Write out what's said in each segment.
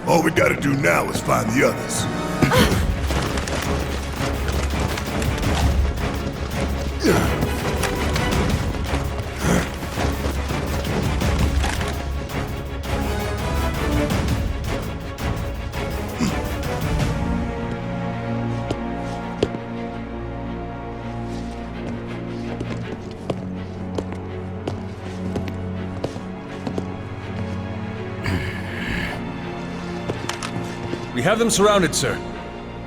All we gotta do now is find the others. We have them surrounded, sir.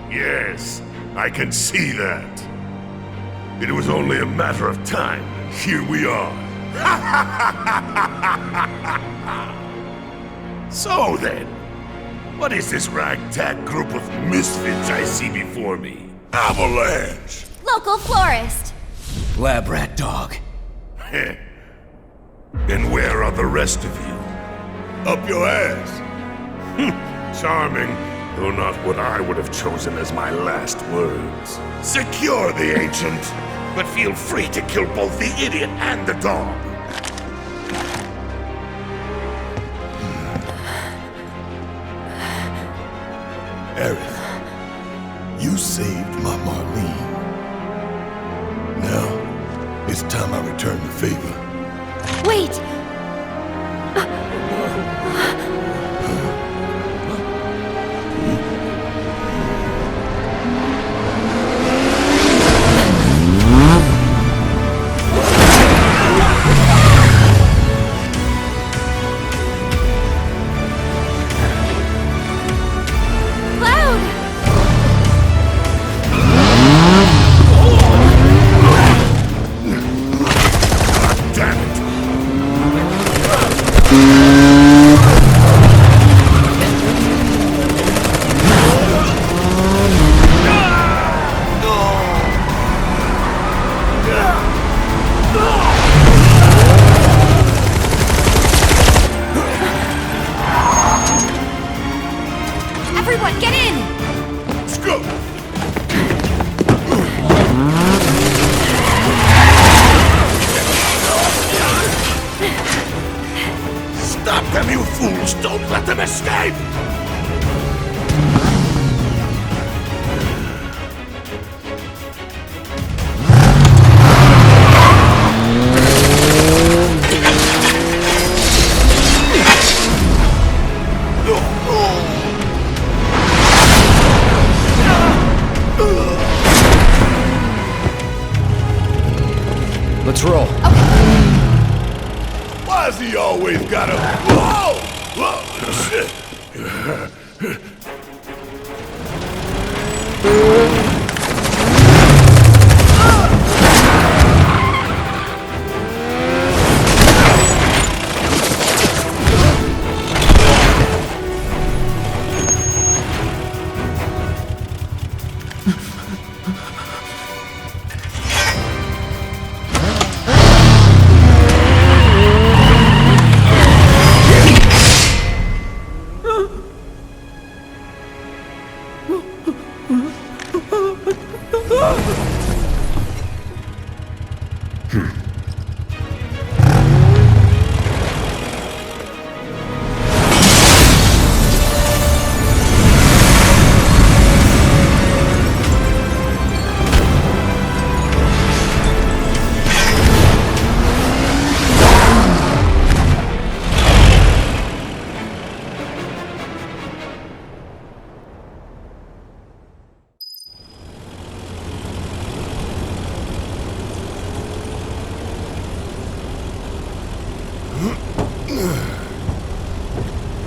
Yes, I can see that. It was only a matter of time. Here we are. So then, what is this ragtag group of misfits I see before me? Avalanche! Local florist. Lab rat dog. And where are the rest of you? Up your ass. Charming, though not what I would have chosen as my last words. Secure the Ancient, but feel free to kill both the idiot and the dog. Aerith, you saved my Marlene. Now, it's time I return the favor. Wait! Everyone, get in! Let's go! Stop them, you fools! Don't let them escape! Let's roll. Why's he always gotta... Whoa! Whoa! Shit!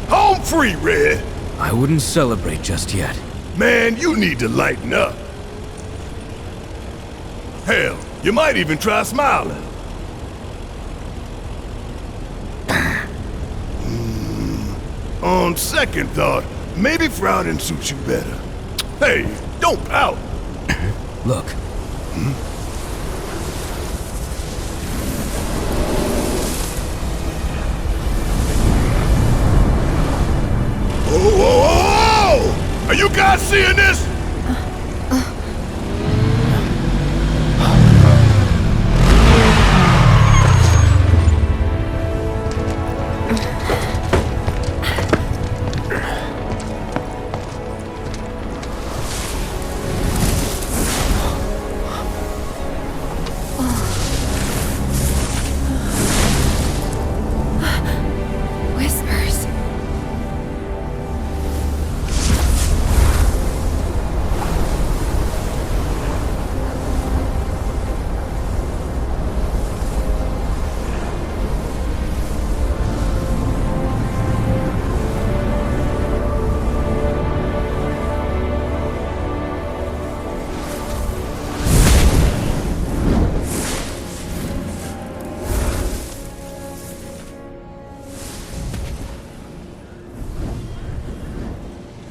Home free, Red! I wouldn't celebrate just yet. Man, you need to lighten up. Hell, you might even try smiling. On second thought, maybe frowning suits you better. Hey, don't pout. Look. Whoa, whoa, whoa, whoa! Are you guys seeing this?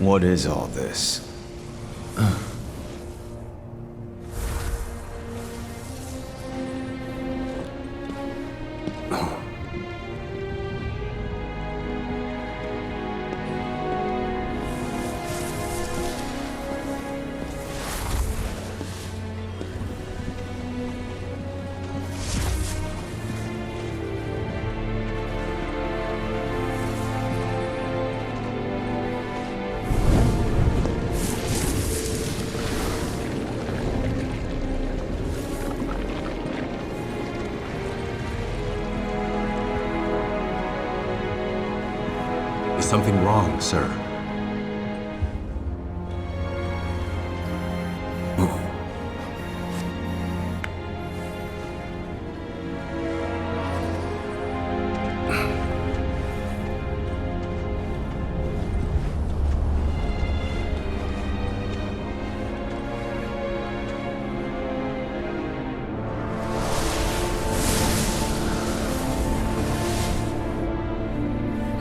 What is all this? Is something wrong, sir?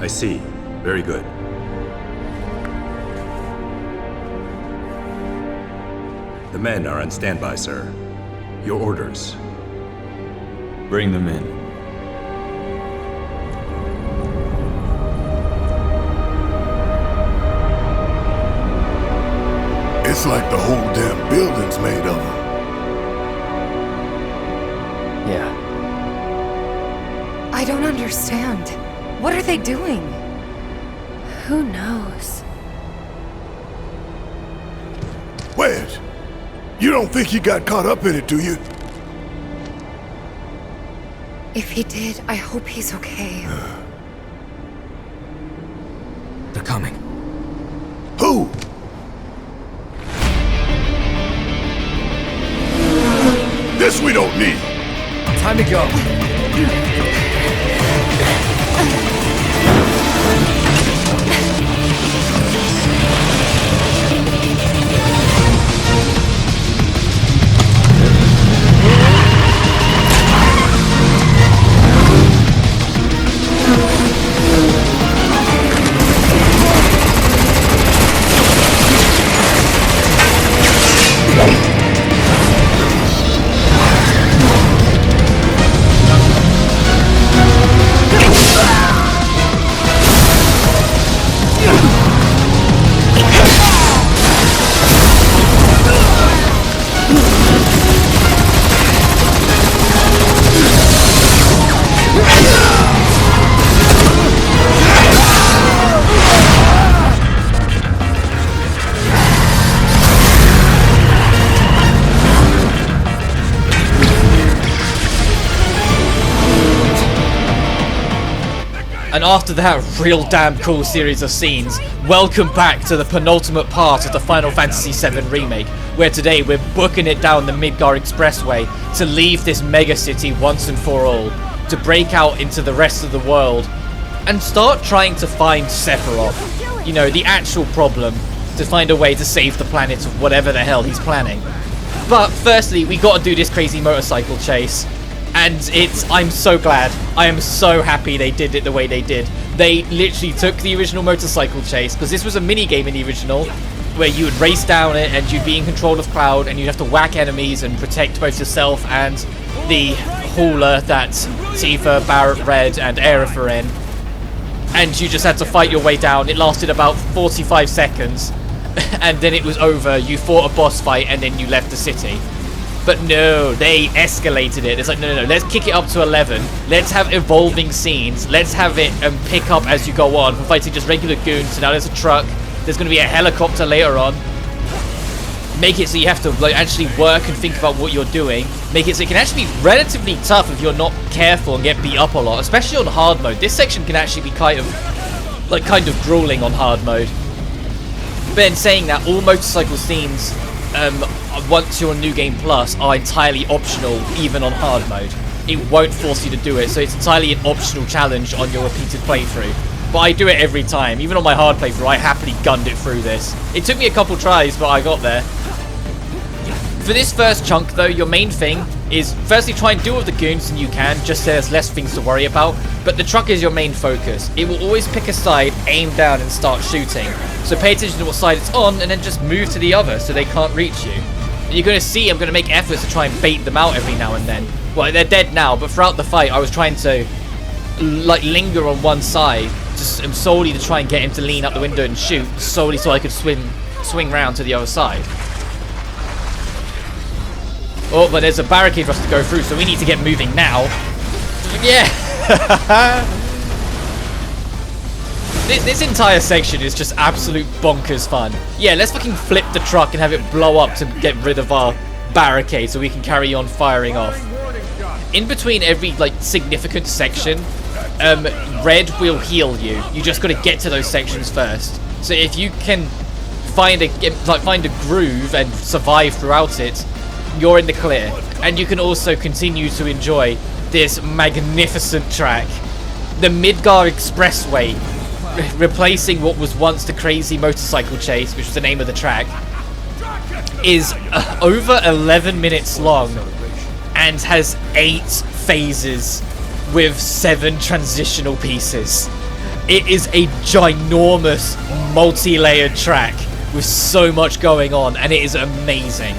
I see. Very good. The men are on standby, sir. Your orders. Bring them in. It's like the whole damn building's made of them. Yeah. I don't understand. What are they doing? Who knows? Wedge, you don't think he got caught up in it, do you? If he did, I hope he's okay. They're coming. Who? This we don't need. Time to go. And after that real damn cool series of scenes, welcome back to the penultimate part of the Final Fantasy VII Remake, where today we're booking it down the Midgar Expressway to leave this mega city once and for all, to break out into the rest of the world, and start trying to find Sephiroth. You know, the actual problem, to find a way to save the planet of whatever the hell he's planning. But firstly, we gotta do this crazy motorcycle chase. And I'm so glad. I am so happy they did it the way they did. They literally took the original motorcycle chase, because this was a mini game in the original, where you would race down it and you'd be in control of Cloud and you'd have to whack enemies and protect both yourself and the hauler that Tifa, Barrett, Red and Aerith are in. And you just had to fight your way down. It lasted about 45 seconds and then it was over. You fought a boss fight and then you left the city. But no, they escalated it. It's like, no, let's kick it up to 11. Let's have evolving scenes. Let's have it pick up as you go on. From fighting just regular goons, so now there's a truck. There's going to be a helicopter later on. Make it so you have to actually work and think about what you're doing. Make it so it can actually be relatively tough if you're not careful and get beat up a lot, especially on hard mode. This section can actually be kind of grueling on hard mode. But in saying that, all motorcycle scenes once you're on New Game Plus are entirely optional, even on hard mode. It won't force you to do it, so it's entirely an optional challenge on your repeated playthrough. But I do it every time. Even on my hard playthrough, I happily gunned it through this. It took me a couple tries, but I got there. For this first chunk though, your main thing is firstly try and deal with the goons and you can, just so there's less things to worry about, but the truck is your main focus. It will always pick a side, aim down and start shooting. So pay attention to what side it's on and then just move to the other so they can't reach you. And you're going to see I'm going to make efforts to try and bait them out every now and then. Well, they're dead now, but throughout the fight I was trying to like linger on one side, just solely to try and get him to lean out the window and shoot, solely so I could swing round to the other side. Oh, but there's a barricade for us to go through, so we need to get moving now. Yeah! This entire section is just absolute bonkers fun. Yeah, let's fucking flip the truck and have it blow up to get rid of our barricade so we can carry on firing off. In between every, like, significant section, red will heal you. You just gotta get to those sections first. So if you can find a groove and survive throughout it, you're in the clear. And you can also continue to enjoy this magnificent track. The Midgar Expressway, replacing what was once the Crazy Motorcycle Chase, which was the name of the track, is over 11 minutes long and has 8 phases with 7 transitional pieces. It is a ginormous, multi-layered track with so much going on, and it is amazing.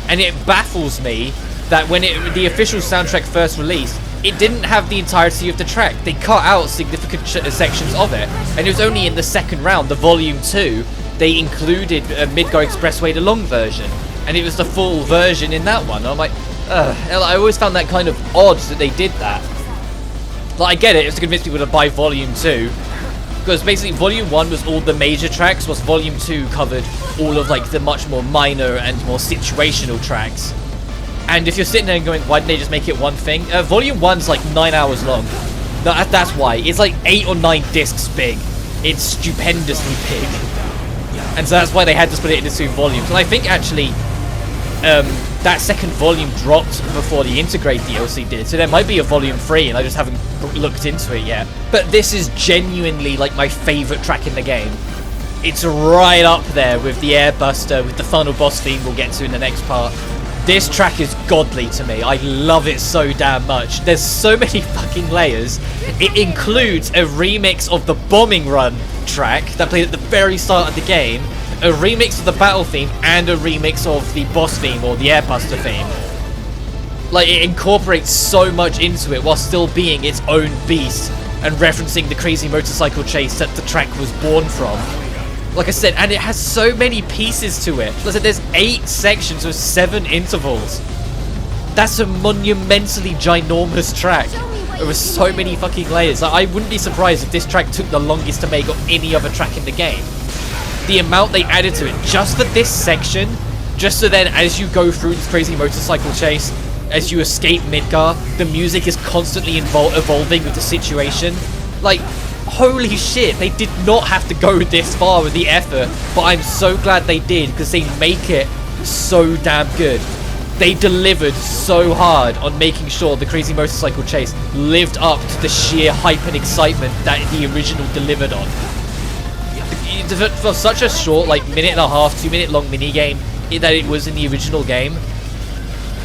And it baffles me that when the official soundtrack first released, it didn't have the entirety of the track. They cut out significant sections of it, and it was only in the second round, the Volume 2, they included Midgar Expressway, the long version, and it was the full version in that one. I'm like, I always found that kind of odd that they did that. Like, I get it, it's to convince people to buy Volume 2, because basically Volume 1 was all the major tracks, whilst Volume 2 covered all of like the much more minor and more situational tracks. And if you're sitting there and going, why didn't they just make it one thing? Volume 1's like 9 hours long. No, that's why. It's like 8 or 9 discs big. It's stupendously big. And so that's why they had to split it into 2 volumes. And I think actually that second volume dropped before the Integrate DLC did, so there might be a Volume 3 and I just haven't looked into it yet. But this is genuinely like my favourite track in the game. It's right up there with the Airbuster, with the final boss theme we'll get to in the next part. This track is godly to me. I love it so damn much. There's so many fucking layers. It includes a remix of the Bombing Run track that played at the very start of the game, a remix of the battle theme, and a remix of the boss theme or the Airbuster theme. Like, it incorporates so much into it while still being its own beast and referencing the Crazy Motorcycle Chase that the track was born from. Like I said, and it has so many pieces to it. Like I said, there's 8 sections with 7 intervals. That's a monumentally ginormous track. There were so many fucking layers. Like, I wouldn't be surprised if this track took the longest to make of any other track in the game. The amount they added to it just for this section, just so then as you go through this Crazy Motorcycle Chase, as you escape Midgar, the music is constantly evolving with the situation. Like, holy shit, they did not have to go this far with the effort, but I'm so glad they did, because they make it so damn good. They delivered so hard on making sure the Crazy Motorcycle Chase lived up to the sheer hype and excitement that the original delivered on. For such a short, like, 1.5, 2-minute long minigame that it was in the original game,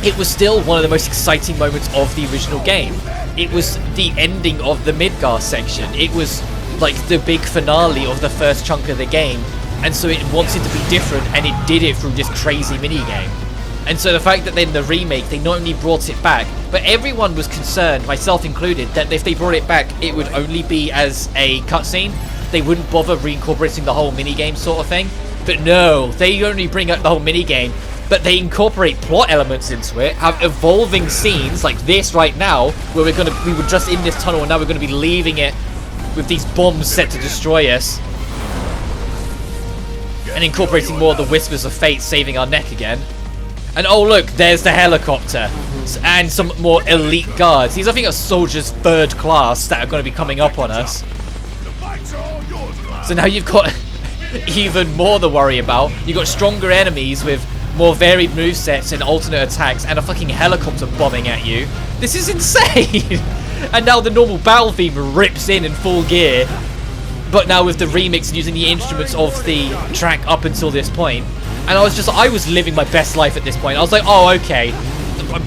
it was still one of the most exciting moments of the original game. It was the ending of the Midgar section. It was like the big finale of the first chunk of the game, and so it wanted to be different, and it did it through this crazy minigame. And so the fact that then the remake, they not only brought it back, but everyone was concerned, myself included, that if they brought it back, it would only be as a cutscene. They wouldn't bother reincorporating the whole minigame sort of thing. But no, they only bring up the whole minigame, but they incorporate plot elements into it, have evolving scenes like this right now, where we were just in this tunnel and now we're going to be leaving it with these bombs set to destroy us. And incorporating more of the Whispers of Fate saving our neck again. And oh look, there's the helicopter. And some more elite guards. These I think are soldiers 3rd class that are going to be coming up on us. So now you've got even more to worry about. You've got stronger enemies with more varied movesets and alternate attacks, and a fucking helicopter bombing at you. This is insane! And now the normal battle theme rips in full gear, but now with the remix using the instruments of the track up until this point. And I was living my best life at this point. I was like, oh, okay.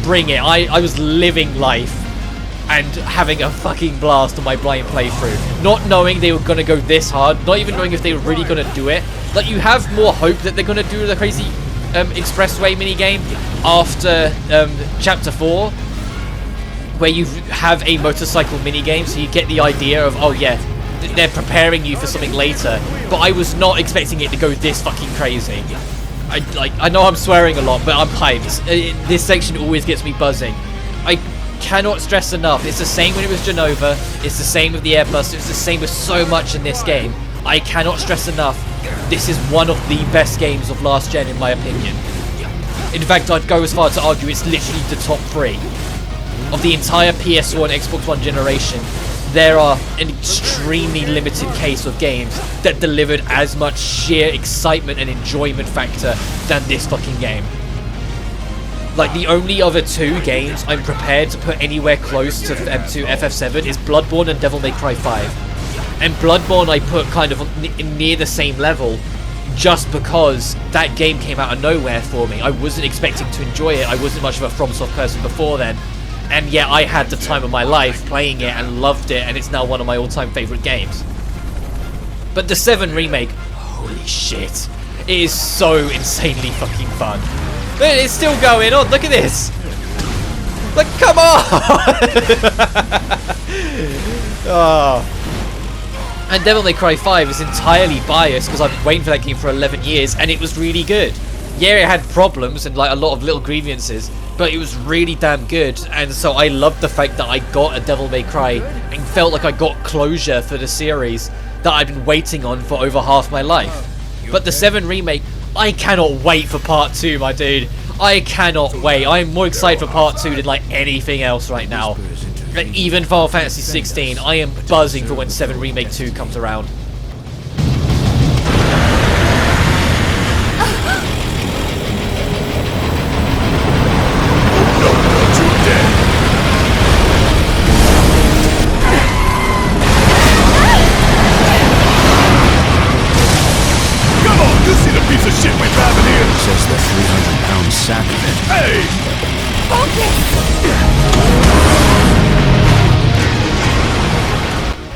bring it. I was living life and having a fucking blast on my blind playthrough. Not knowing they were going to go this hard, not even knowing if they were really going to do it. Like, you have more hope that they're going to do the crazy Expressway minigame after Chapter 4, where you have a motorcycle minigame, so you get the idea of, oh yeah, they're preparing you for something later. But I was not expecting it to go this fucking crazy. I know I'm swearing a lot, but I'm hyped. This section always gets me buzzing. I cannot stress enough. It's the same when it was Genova. It's the same with the Airbus. It's the same with so much in this game. I cannot stress enough. This is one of the best games of last gen, in my opinion. In fact, I'd go as far to argue it's literally the top 3 of the entire PS4 and Xbox One generation. There are an extremely limited case of games that delivered as much sheer excitement and enjoyment factor than this fucking game. Like, the only other 2 games I'm prepared to put anywhere close to FF7 is Bloodborne and Devil May Cry 5. And Bloodborne I put kind of near the same level, just because that game came out of nowhere for me. I wasn't expecting to enjoy it. I wasn't much of a FromSoft person before then. And yet I had the time of my life playing it and loved it, and it's now one of my all-time favourite games. But the 7 Remake, holy shit, it is so insanely fucking fun. But it's still going on, look at this! Like, come on! Oh. And Devil May Cry 5 is entirely biased because I've been waiting for that game for 11 years, and it was really good. Yeah, it had problems and like a lot of little grievances, but it was really damn good. And so I loved the fact that I got a Devil May Cry and felt like I got closure for the series that I've been waiting on for over half my life. But the 7 Remake, I cannot wait for part 2, my dude. I cannot wait. I am more excited for part 2 than like anything else right now. Like, even Final Fantasy 16, I am buzzing for when 7 Remake 2 comes around.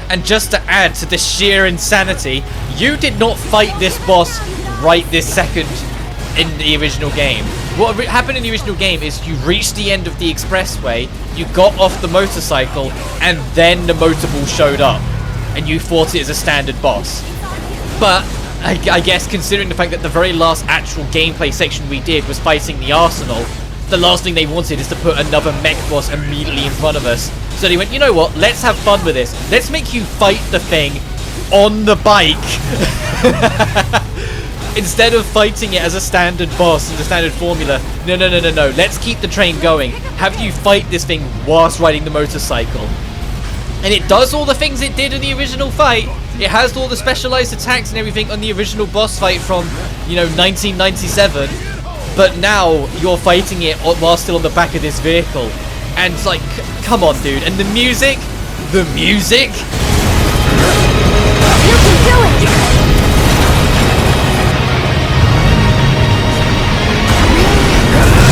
And just to add to the sheer insanity, you did not fight this boss right this second in the original game. What happened in the original game is you reached the end of the expressway, you got off the motorcycle, and then the motorball showed up, and you fought it as a standard boss. But I guess considering the fact that the very last actual gameplay section we did was fighting the Arsenal, the last thing they wanted is to put another mech boss immediately in front of us. So they went, you know what, let's have fun with this. Let's make you fight the thing on the bike. Instead of fighting it as a standard boss in the standard formula. No. Let's keep the train going. Have you fight this thing whilst riding the motorcycle. And it does all the things it did in the original fight. It has all the specialized attacks and everything on the original boss fight from, 1997. But now you're fighting it while still on the back of this vehicle. And it's like, come on, dude. And the music? The music? You can do it!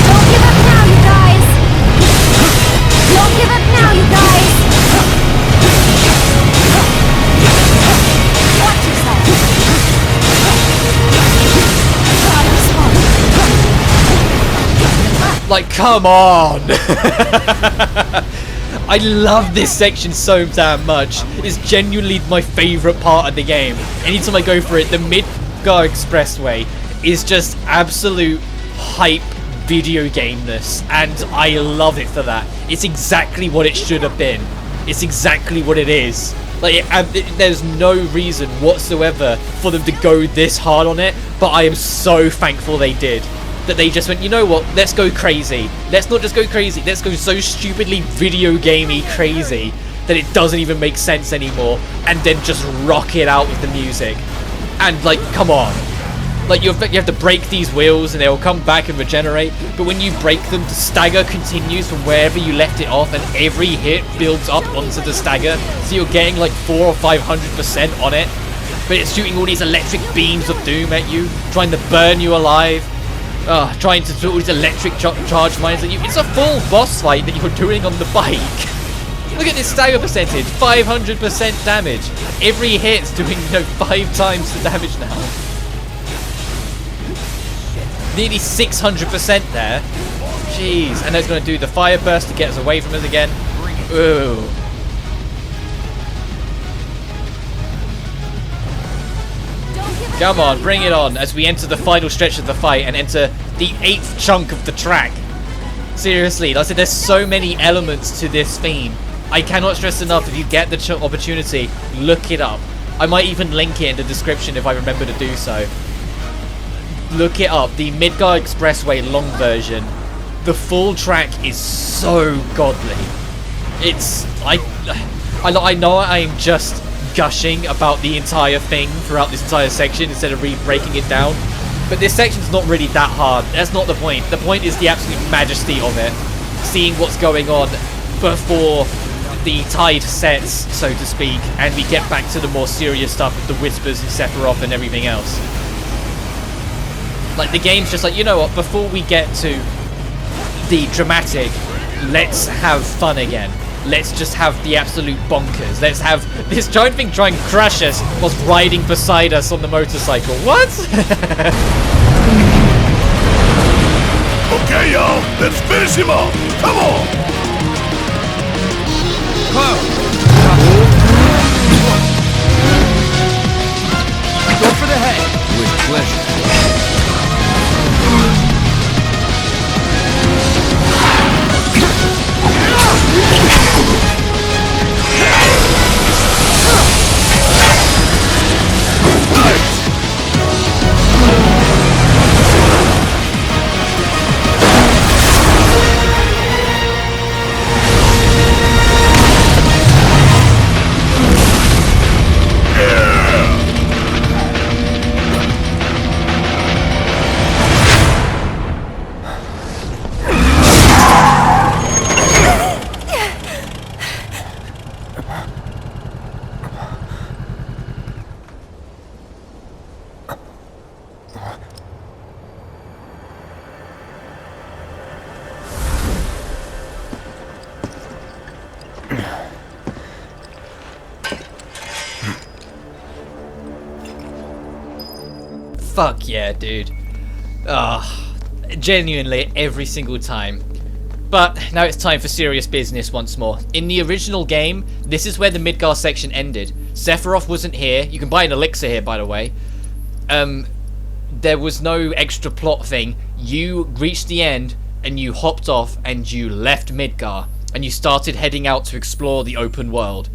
Don't give up now, you guys! Don't give up now, you guys! Watch yourself! Like, come on! I love this section so damn much. It's genuinely my favorite part of the game. Anytime I go for it, the Midgar Expressway is just absolute hype video gameness, and I love it for that. It's exactly what it should have been. It's exactly what it is. Like, there's no reason whatsoever for them to go this hard on it, but I am so thankful they did. That they just went, you know what, let's go crazy. Let's not just go crazy, let's go so stupidly video gamey crazy that it doesn't even make sense anymore, and then just rock it out with the music. And like, come on. Like, you have to break these wheels and they'll come back and regenerate, but when you break them, the stagger continues from wherever you left it off, and every hit builds up onto the stagger, so you're getting like 400 or 500% on it. But it's shooting all these electric beams of doom at you, trying to burn you alive. Trying to do all these electric charge mines at you. It's a full boss fight that you're doing on the bike. Look at this stagger percentage, 500% damage. Every hit's doing, 5 times the damage now. Nearly 600% there. Jeez, and that's going to do the fire burst to get us away from us again. Ooh. Come on, bring it on as we enter the final stretch of the fight and enter the 8th chunk of the track. Seriously, like I said, there's so many elements to this theme. I cannot stress enough, if you get the opportunity, look it up. I might even link it in the description if I remember to do so. Look it up, the Midgar Expressway long version. The full track is so godly. It's... I know I am just gushing about the entire thing throughout this entire section instead of breaking it down, but this section's not really that hard. That's not the point. The point is the absolute majesty of it, seeing what's going on before the tide sets, so to speak, and we get back to the more serious stuff with the whispers and Sephiroth and everything else. Like, the game's just like, you know what, before we get to the dramatic, let's have fun again. Let's just have the absolute bonkers. Let's have this giant thing try and crush us whilst riding beside us on the motorcycle. What? Okay, y'all, let's finish him off. Come on. Go for the head. With pleasure. Fuck yeah, dude. Genuinely, every single time. But now it's time for serious business once more. In the original game, this is where the Midgar section ended. Sephiroth wasn't here. You can buy an elixir here, by the way. There was no extra plot thing. You reached the end, and you hopped off, and you left Midgar. And you started heading out to explore the open world.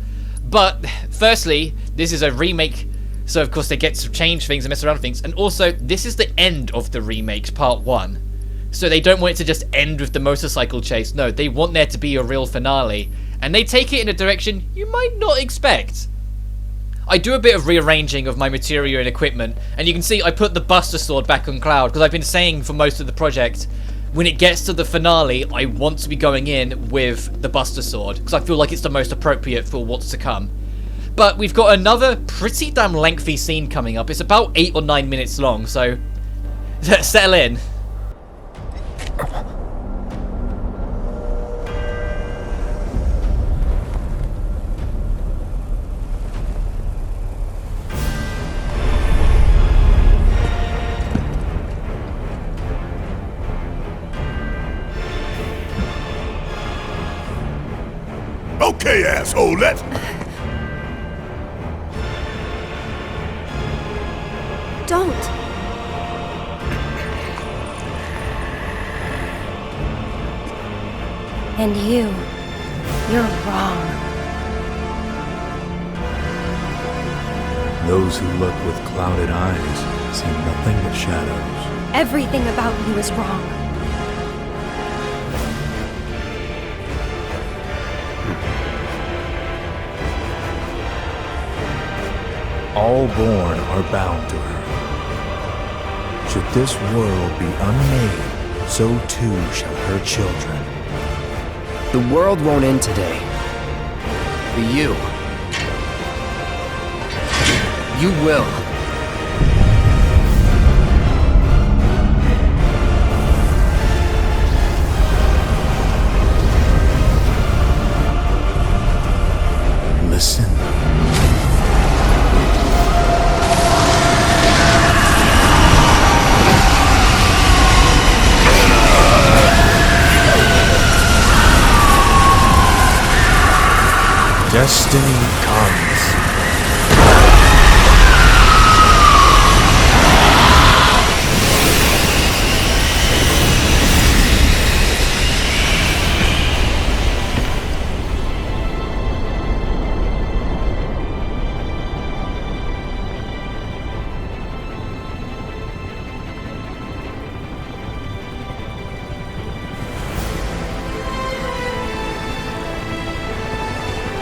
But, firstly, this is a remake, so of course they get to change things and mess around with things. And also, this is the end of the remake, part 1. So they don't want it to just end with the motorcycle chase. No, they want there to be a real finale. And they take it in a direction you might not expect. I do a bit of rearranging of my materia and equipment. And you can see I put the Buster Sword back on Cloud. Because I've been saying for most of the project, when it gets to the finale, I want to be going in with the Buster Sword. Because I feel like it's the most appropriate for what's to come. But we've got another pretty damn lengthy scene coming up. It's about 8 or 9 minutes long, so settle in. Okay, asshole, let's... Don't. And you're wrong. Those who look with clouded eyes see nothing but shadows. Everything about you is wrong. All born are bound to her. Should this world be unmade, so too shall her children. The world won't end today. But you will. destiny comes.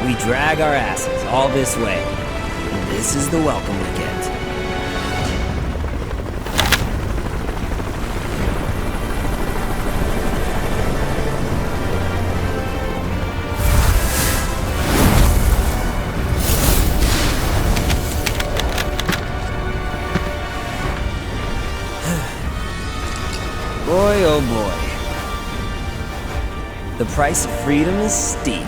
We drag our asses all this way. And this is the welcome we get. Boy, oh boy. The price of freedom is steep.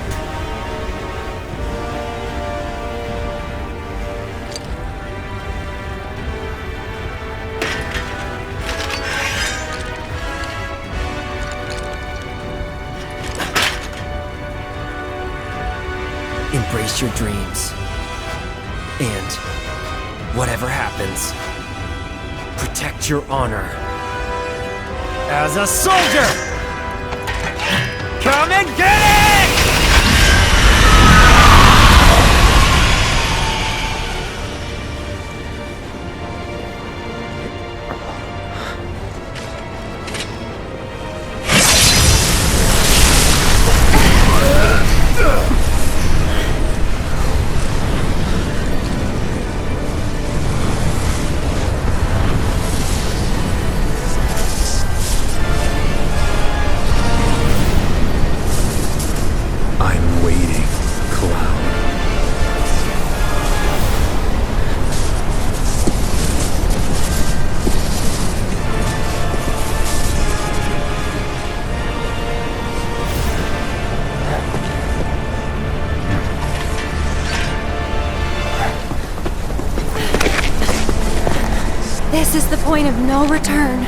Embrace your dreams. And whatever happens, protect your honor. As a soldier! Come and get it! This is the point of no return.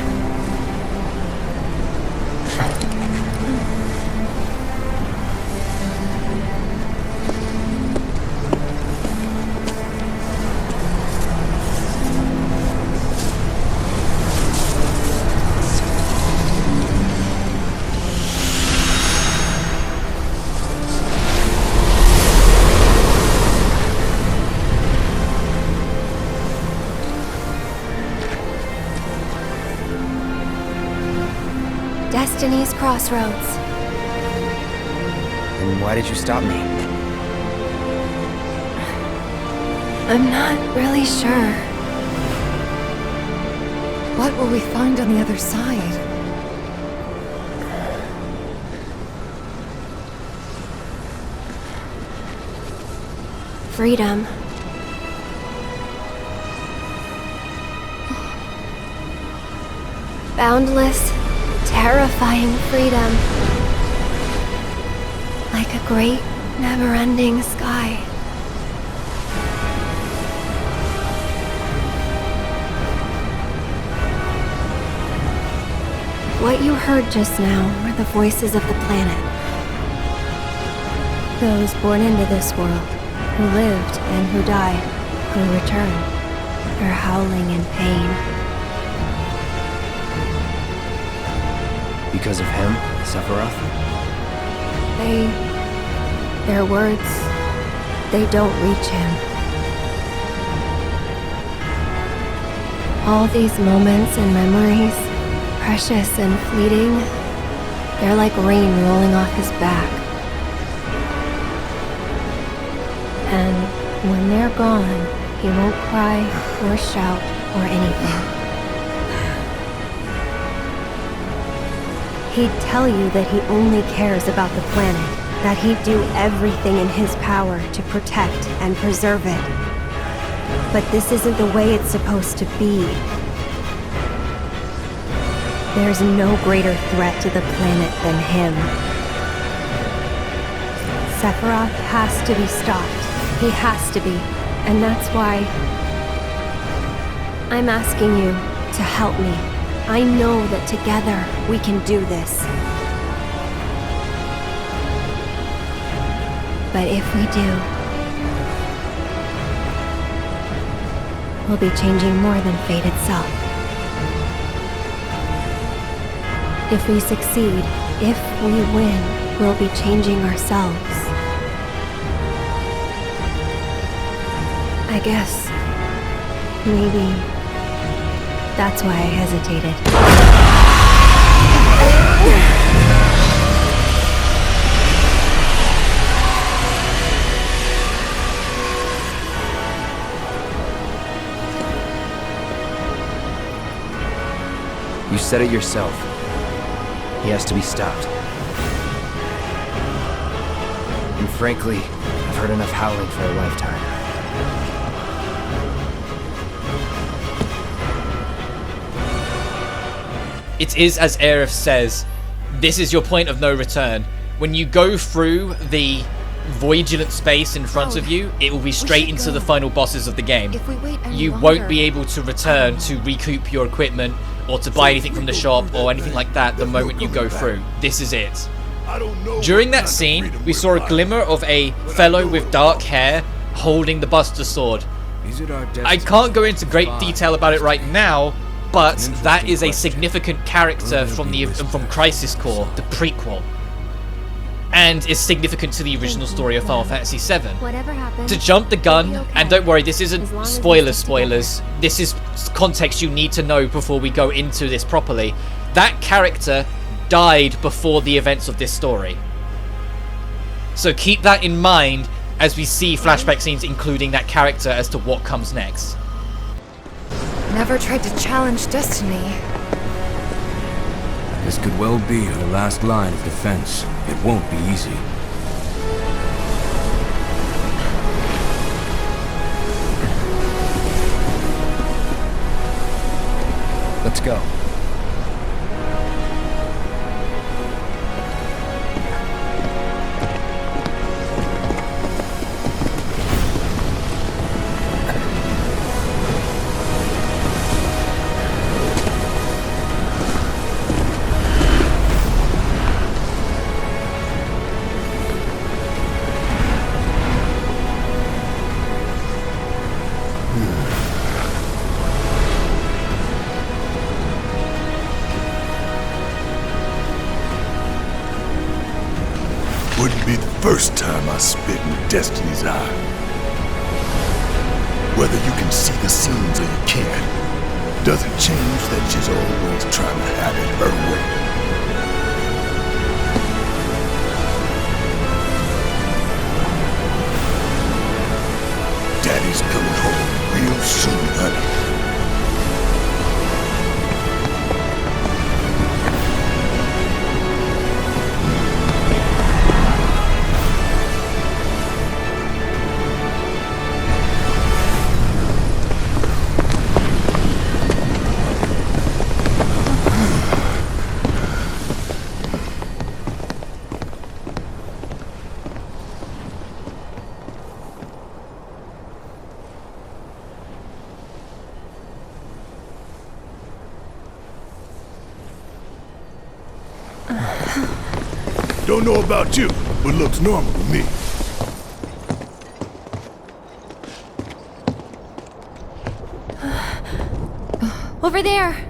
Destiny's Crossroads. And why did you stop me? I'm not really sure. What will we find on the other side? Freedom. Boundless, terrifying freedom. Like a great, never-ending sky. What you heard just now were the voices of the planet. Those born into this world, who lived and who died, who returned, are howling in pain. Because of him, Sephiroth? Their words, they don't reach him. All these moments and memories, precious and fleeting, they're like rain rolling off his back. And when they're gone, he won't cry or shout or anything. He'd tell you that he only cares about the planet, that he'd do everything in his power to protect and preserve it. But this isn't the way it's supposed to be. There's no greater threat to the planet than him. Sephiroth has to be stopped. He has to be. And that's why I'm asking you to help me. I know that together we can do this. But if we do, will be changing more than fate itself. If we succeed, if we win, we'll be changing ourselves. I guess maybe that's why I hesitated. You said it yourself. He has to be stopped. And frankly, I've heard enough howling for a lifetime. It is as Aerith says, this is your point of no return. When you go through the voidulant space in front of you, it will be straight into the final bosses of the game. You won't be able to return to recoup your equipment or to buy anything from the shop or anything like that the moment you go through. This is it. During that scene, we saw a glimmer of a fellow with dark hair holding the Buster Sword. I can't go into great detail about it right now, but that is a significant character from Crisis Core, the prequel, and is significant to the original story of Final Fantasy VII. To jump the gun, and don't worry, this isn't spoilers, this is context you need to know before we go into this properly. That character died before the events of this story. So keep that in mind as we see flashback scenes including that character as to what comes next. Never tried to challenge destiny. This could well be her last line of defense. It won't be easy. Let's go. Wouldn't be the first time I spit in Destiny's eye. Whether you can see the scenes or you can't, doesn't change that she's always trying to have it her way. Daddy's coming home real soon, honey. Don't know about you, but looks normal to me. Over there!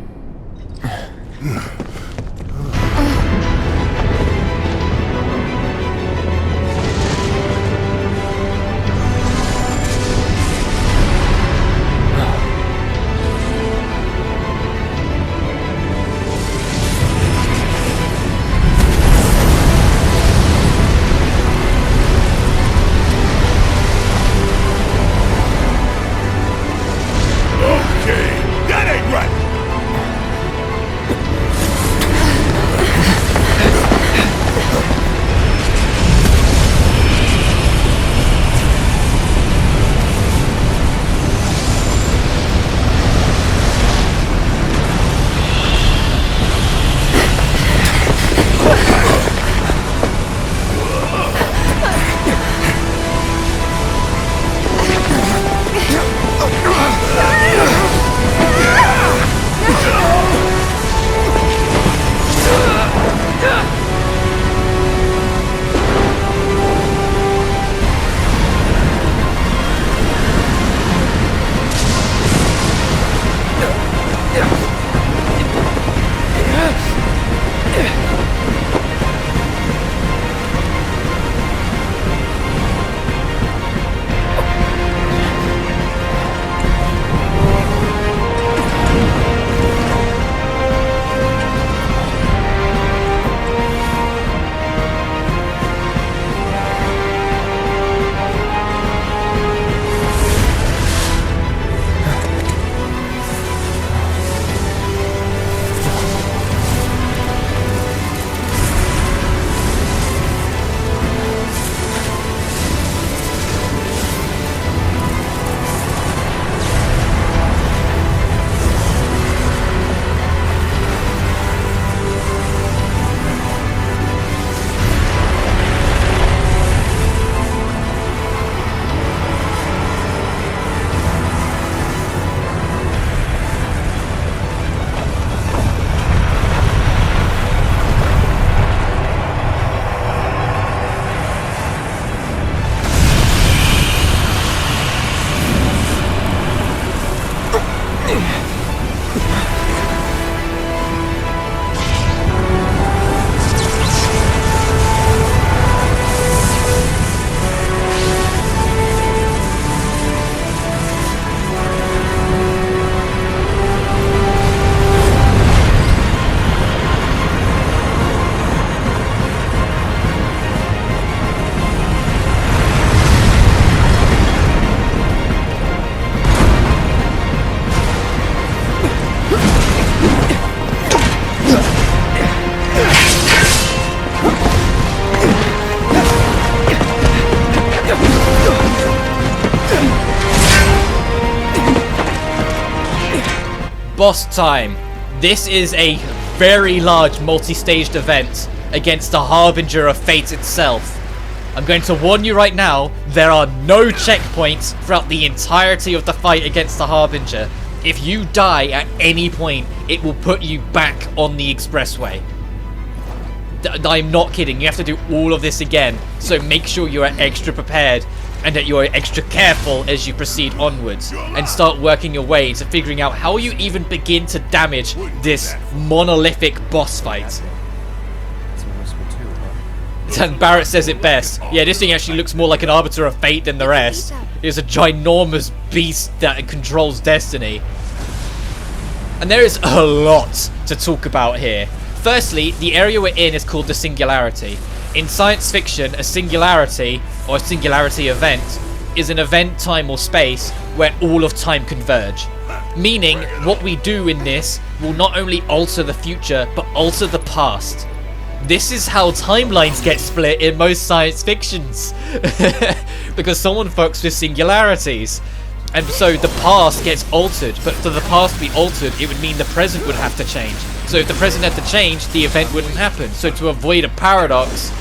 Boss time. This is a very large multi-staged event against the Harbinger of Fate itself. I'm going to warn you right now, there are no checkpoints throughout the entirety of the fight against the Harbinger. If you die at any point, it will put you back on the Expressway. I'm not kidding, you have to do all of this again, so make sure you are extra prepared and that you are extra careful as you proceed onwards and start working your way to figuring out how you even begin to damage this monolithic boss fight. And Barrett says it best. Yeah, this thing actually looks more like an Arbiter of Fate than the rest. It's a ginormous beast that controls destiny. And there is a lot to talk about here. Firstly, the area we're in is called the Singularity. In science fiction, a singularity, or a singularity event, is an event, time or space where all of time converge. Meaning, what we do in this will not only alter the future, but alter the past. This is how timelines get split in most science fictions. Because someone fucks with singularities. And so the past gets altered, but for the past to be altered, it would mean the present would have to change. So if the present had to change, the event wouldn't happen. So to avoid a paradox,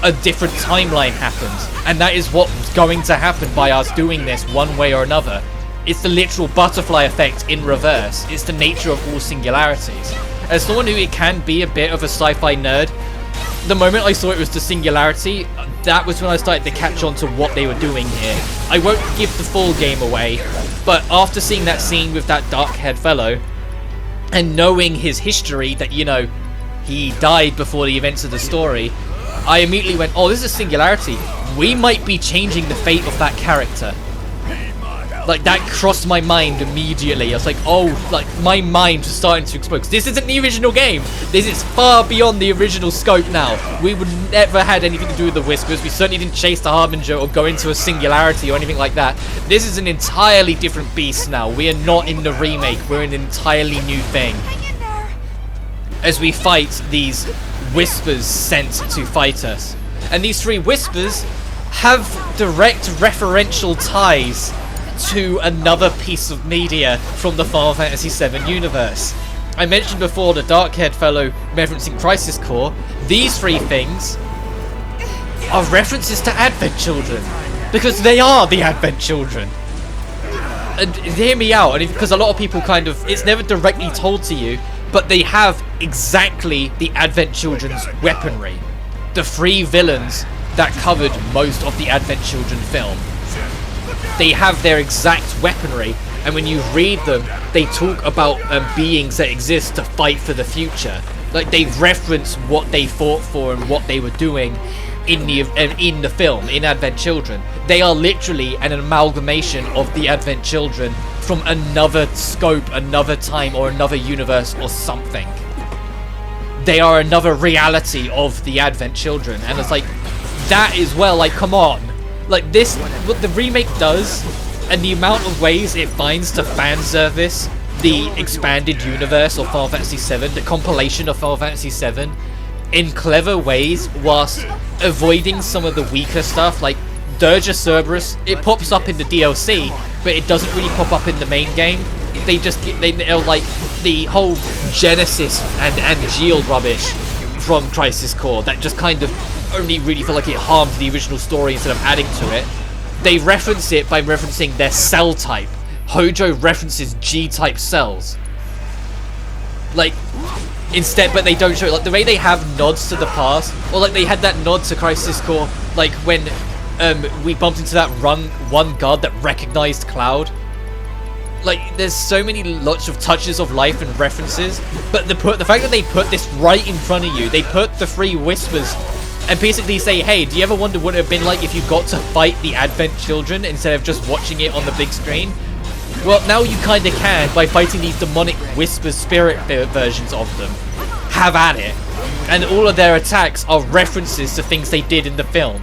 a different timeline happens. And that is what's going to happen by us doing this one way or another. It's the literal butterfly effect in reverse. It's the nature of all singularities. As someone who can be a bit of a sci-fi nerd, the moment I saw it was the Singularity, that was when I started to catch on to what they were doing here. I won't give the full game away, but after seeing that scene with that dark-haired fellow, and knowing his history, that, you know, he died before the events of the story, I immediately went, oh, this is a Singularity. We might be changing the fate of that character. Like, that crossed my mind immediately. I was like, oh, like, my mind was starting to explode. This isn't the original game. This is far beyond the original scope now. We would never had anything to do with the Whispers. We certainly didn't chase the Harbinger or go into a Singularity or anything like that. This is an entirely different beast now. We are not in the remake. We're in an entirely new thing. As we fight these Whispers sent to fight us. And these three Whispers have direct referential ties to another piece of media from the Final Fantasy VII universe. I mentioned before the dark-haired fellow referencing Crisis Core. These three things are references to Advent Children, because they are the Advent Children. And hear me out, and because a lot of people kind of, it's never directly told to you, but they have exactly the Advent Children's weaponry. The three villains that covered most of the Advent Children film. They have their exact weaponry, And when you read them, they talk about beings that exist to fight for the future. Like, they reference what they fought for and what they were doing in the film, in Advent Children. They are literally an amalgamation of the Advent Children from another scope, another time, or another universe or something. They are another reality of the Advent Children. And it's like, that is, well, like, come on. Like, this, what the remake does, and the amount of ways it finds to fan service the expanded universe of Final Fantasy VII, the compilation of Final Fantasy VII, in clever ways, whilst avoiding some of the weaker stuff, like Dirge of Cerberus. It pops up in the DLC, but it doesn't really pop up in the main game. They're like the whole Genesis and Shield rubbish from Crisis Core that just kind of only really feel like it harmed the original story instead of adding to it. They reference it by referencing their cell type. Hojo references G-type cells. Like, instead, but they don't show it. Like, the way they have nods to the past, or like they had that nod to Crisis Core, like when we bumped into that one guard that recognized Cloud. Like, there's so many lots of touches of life and references, but the fact that they put this right in front of you, they put the three whispers and basically say, hey, do you ever wonder what it would have been like if you got to fight the Advent Children instead of just watching it on the big screen? Well, now you kind of can by fighting these demonic whisper spirit versions of them. Have at it. And all of their attacks are references to things they did in the film,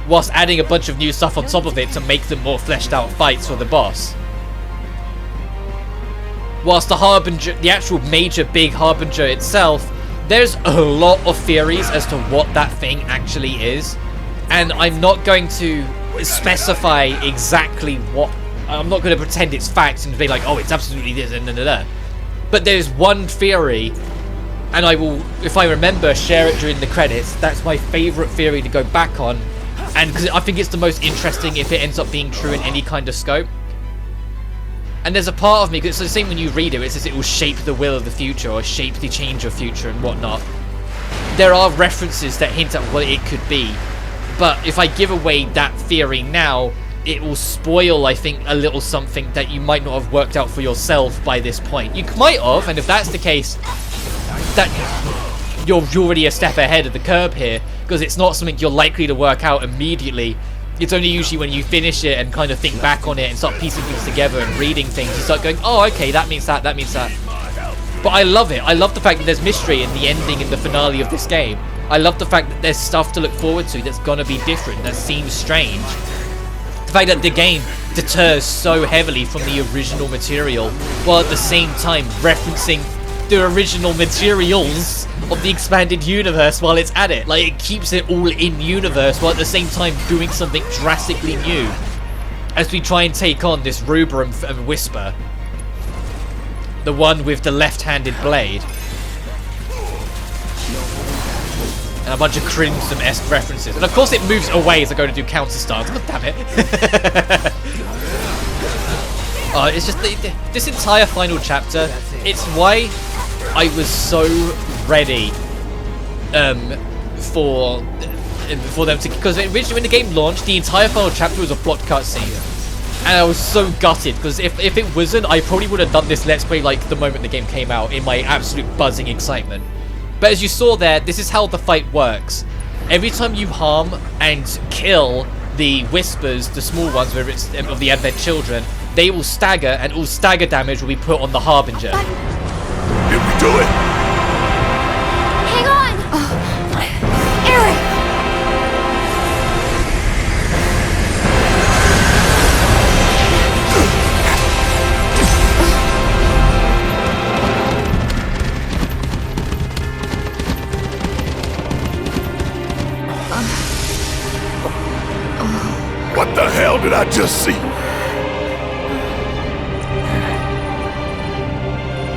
whilst adding a bunch of new stuff on top of it to make them more fleshed out fights for the boss. Whilst the Harbinger, the actual major big Harbinger itself, there's a lot of theories as to what that thing actually is, and I'm not going to specify exactly what. I'm not going to pretend it's facts and be like, oh, it's absolutely this and da. But there's one theory, and I will, if I remember, share it during the credits. That's my favorite theory to go back on, and because I think it's the most interesting if it ends up being true in any kind of scope. And there's a part of me, because it's the same when you read it, it says it will shape the will of the future, or shape the change of future and whatnot. There are references that hint at what it could be, but if I give away that theory now, it will spoil, I think, a little something that you might not have worked out for yourself by this point. You might have, and if that's the case, that you're already a step ahead of the curve here, because it's not something you're likely to work out immediately. It's only usually when you finish it and kind of think back on it and start piecing things together and reading things, you start going, oh, okay, that means that, that means that. But I love it. I love the fact that there's mystery in the ending and the finale of this game. I love the fact that there's stuff to look forward to that's gonna be different, that seems strange. The fact that the game deters so heavily from the original material, while at the same time referencing the original materials of the expanded universe while it's at it. Like, it keeps it all in universe while at the same time doing something drastically new as we try and take on this Ruber and Whisper, the one with the left-handed blade, and a bunch of Crimson-esque references. And of course it moves away as I go to do counter stance. God damn it. It's just this entire final chapter, it's why I was so ready for them to, because originally when the game launched, the entire final chapter was a plot cutscene, and I was so gutted, because if it wasn't, I probably would have done this Let's Play like the moment the game came out, in my absolute buzzing excitement. But as you saw there, this is how the fight works. Every time you harm and kill the Whispers, the small ones, whether it's of the Advent Children, they will stagger, and all stagger damage will be put on the Harbinger. Did we do it? Hang on! Eric! What the hell did I just see?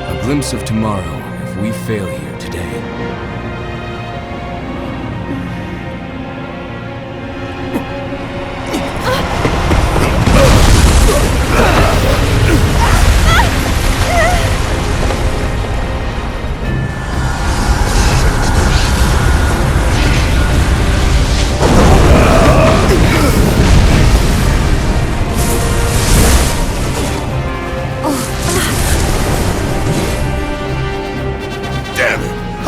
A glimpse of tomorrow if we fail here today.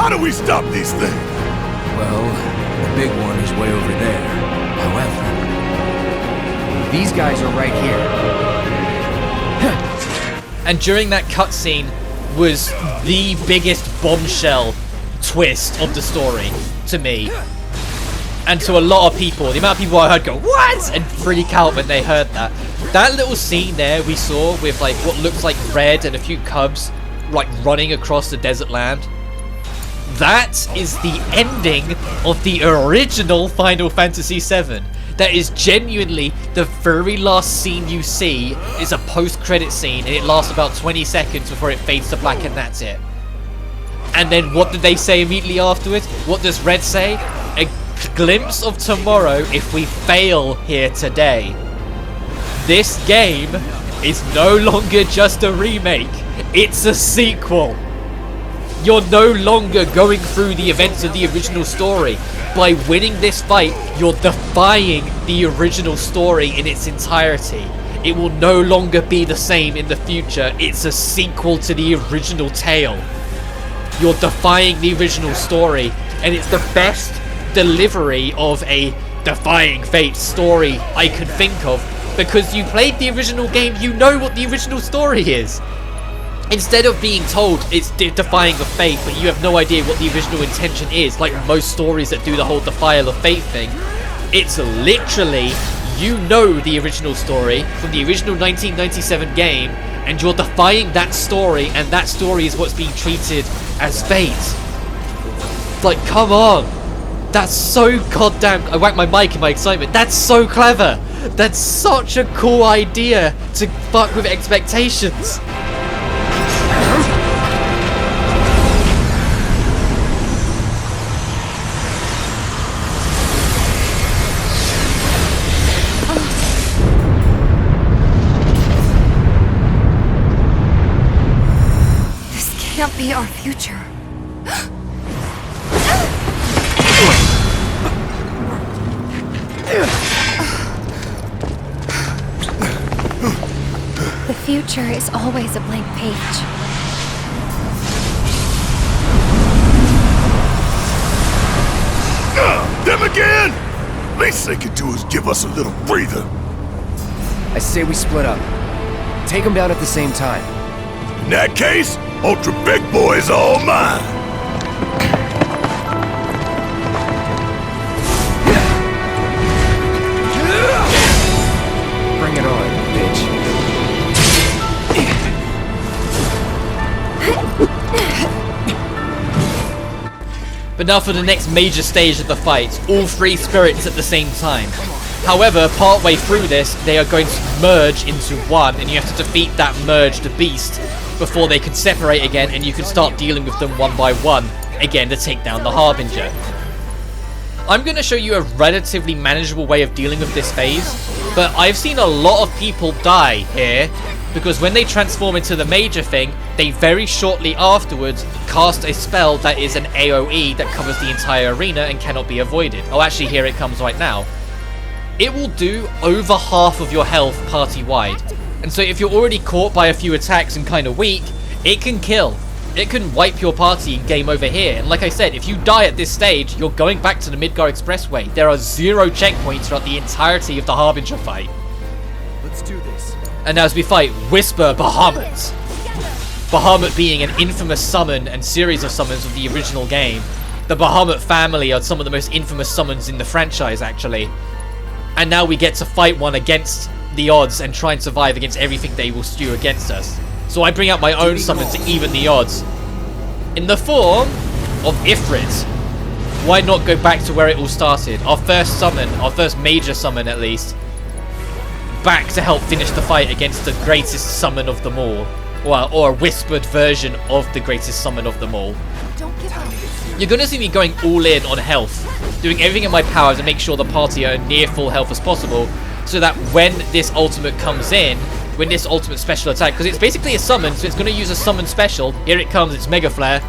How do we stop these things? Well, the big one is way over there. However, These guys are right here. And during that cutscene was the biggest bombshell twist of the story to me. And to a lot of people, the amount of people I heard go, "What?" and freak out when they heard that. That little scene there we saw with like what looks like Red and a few cubs like running across the desert land. That is the ending of the original Final Fantasy VII. That is genuinely the very last scene you see is a post-credit scene, and it lasts about 20 seconds before it fades to black, and that's it. And then what did they say immediately afterwards? What does Red say? A glimpse of tomorrow if we fail here today. This game is no longer just a remake, it's a sequel. You're no longer going through the events of the original story. By winning this fight, you're defying the original story in its entirety. It will no longer be the same in the future. It's a sequel to the original tale. You're defying the original story, and it's the best delivery of a defying fate story I could think of, because you played the original game, you know what the original story is. Instead of being told it's defying of fate, but you have no idea what the original intention is, like most stories that do the whole defial of fate thing, it's literally, you know the original story from the original 1997 game, and you're defying that story, and that story is what's being treated as fate. Like, come on. That's so goddamn... I whacked my mic in my excitement. That's so clever. That's such a cool idea to fuck with expectations. Can't be our future. The future is always a blank page. Them again? Least they could do is give us a little breather. I say we split up. Take them down at the same time. In that case, Ultra Big Boy is all mine. Bring it on, bitch. But now for the next major stage of the fight, all three spirits at the same time. However, partway through this, they are going to merge into one, and you have to defeat that merged beast before they can separate again, and you can start dealing with them one by one, again to take down the Harbinger. I'm going to show you a relatively manageable way of dealing with this phase, but I've seen a lot of people die here, because when they transform into the major thing, they very shortly afterwards cast a spell that is an AoE that covers the entire arena and cannot be avoided. Oh, actually, here it comes right now. It will do over half of your health party-wide. And so if you're already caught by a few attacks and kind of weak, it can kill. It can wipe your party and game over here. And like I said, if you die at this stage, you're going back to the Midgar Expressway. There are 0 checkpoints throughout the entirety of the Harbinger fight. Let's do this. And now as we fight Whisper Bahamut. Bahamut being an infamous summon and series of summons of the original game. The Bahamut family are some of the most infamous summons in the franchise, actually. And now we get to fight one against the odds and try and survive against everything they will stew against us. So I bring out my own summon to even the odds. In the form of Ifrit. Why not go back to where it all started? Our first summon, our first major summon at least. Back to help finish the fight against the greatest summon of them all. Well, or a whispered version of the greatest summon of them all. Don't give up. You're going to see me going all in on health. Doing everything in my power to make sure the party are near full health as possible. So that when this ultimate comes in, when this ultimate special attack, because it's basically a summon, so it's going to use a summon special. Here it comes, it's Mega Flare.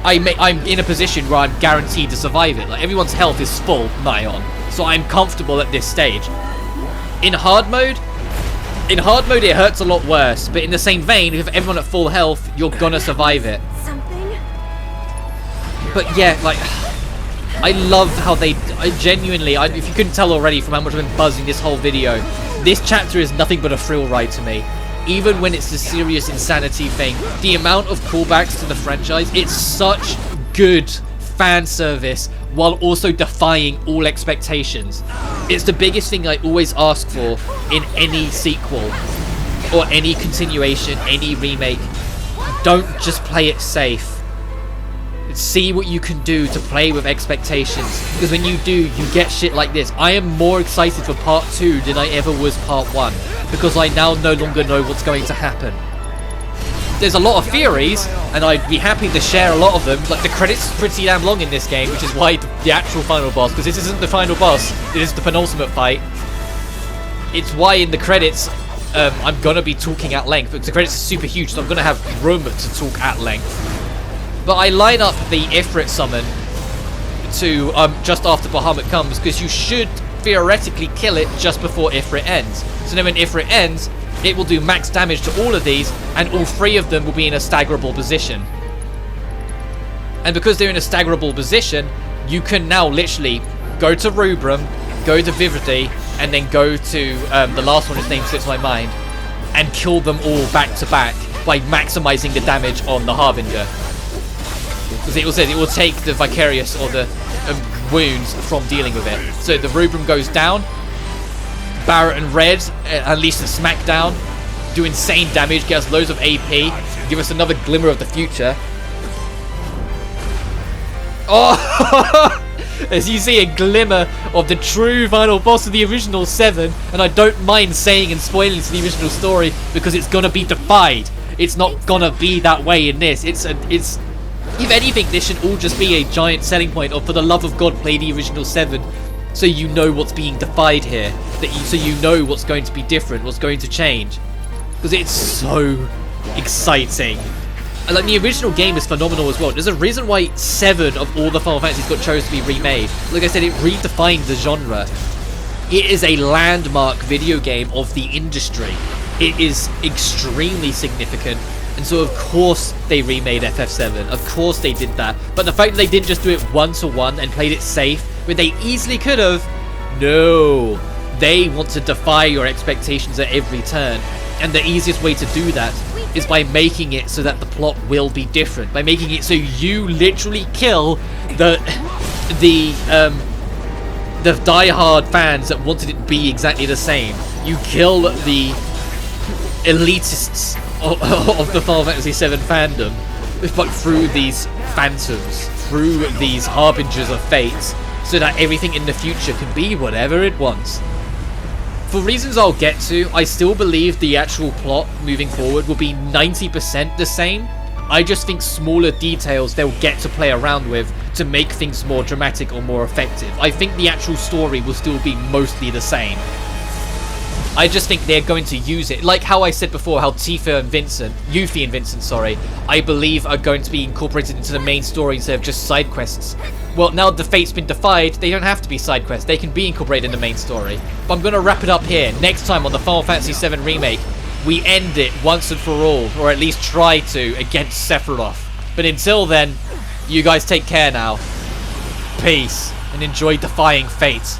I'm in a position where I'm guaranteed to survive it. Like, everyone's health is full, nigh on. So I'm comfortable at this stage. In hard mode it hurts a lot worse. But in the same vein, if everyone at full health, you're gonna survive it. Something? But yeah, like, I love how I genuinely, if you couldn't tell already from how much I've been buzzing this whole video, this chapter is nothing but a thrill ride to me. Even when it's the serious insanity thing, the amount of callbacks to the franchise, it's such good fan service while also defying all expectations. It's the biggest thing I always ask for in any sequel or any continuation, any remake. Don't just play it safe. See what you can do to play with expectations, because when you do, you get shit like this. I am more excited for part 2 than I ever was part 1, because I now no longer know what's going to happen. There's a lot of theories, and I'd be happy to share a lot of them. Like, the credits are pretty damn long in this game, which is why the actual final boss, because this isn't the final boss, it is the penultimate fight. It's why in the credits, I'm gonna be talking at length, because the credits are super huge, so I'm gonna have room to talk at length. But I line up the Ifrit summon to just after Bahamut comes, because you should theoretically kill it just before Ifrit ends. So then when Ifrit ends, it will do max damage to all of these, and all 3 of them will be in a staggerable position. And because they're in a staggerable position, you can now literally go to Rubrum, go to Vivrity, and then go to the last one, his name slips my mind, and kill them all back to back by maximizing the damage on the Harbinger. Because it will take the Vicarious or the wounds from dealing with it. So the Rubrum goes down. Barret and Red unleash the smackdown, do insane damage, get us loads of AP, give us another glimmer of the future. Oh! As you see, a glimmer of the true final boss of the original 7, and I don't mind saying and spoiling to the original story because it's gonna be defied. It's not gonna be that way in this. It's if anything, this should all just be a giant selling point of, for the love of God, play the original 7, so you know what's being defied here, so you know what's going to be different, what's going to change, because it's so exciting. And like, the original game is phenomenal as well. There's a reason why 7 of all the Final Fantasies got chosen to be remade. Like I said, it redefined the genre. It is a landmark video game of the industry. It is extremely significant. And so of course they remade FF7, of course they did that. But the fact that they didn't just do it one-to-one and played it safe, when they easily could have, no. They want to defy your expectations at every turn. And the easiest way to do that is by making it so that the plot will be different. By making it so you literally kill the die-hard fans that wanted it to be exactly the same. You kill the elitists of the Final Fantasy VII fandom, but through these phantoms, through these harbingers of fate, so that everything in the future can be whatever it wants. For reasons I'll get to, I still believe the actual plot moving forward will be 90% the same. I just think smaller details they'll get to play around with to make things more dramatic or more effective. I think the actual story will still be mostly the same. I just think they're going to use it. Like how I said before, how Yuffie and Vincent, I believe are going to be incorporated into the main story instead of just side quests. Well, now the fate's been defied, they don't have to be side quests. They can be incorporated in the main story. But I'm going to wrap it up here. Next time on the Final Fantasy VII Remake, we end it once and for all, or at least try to, against Sephiroth. But until then, you guys take care now. Peace, and enjoy defying fate.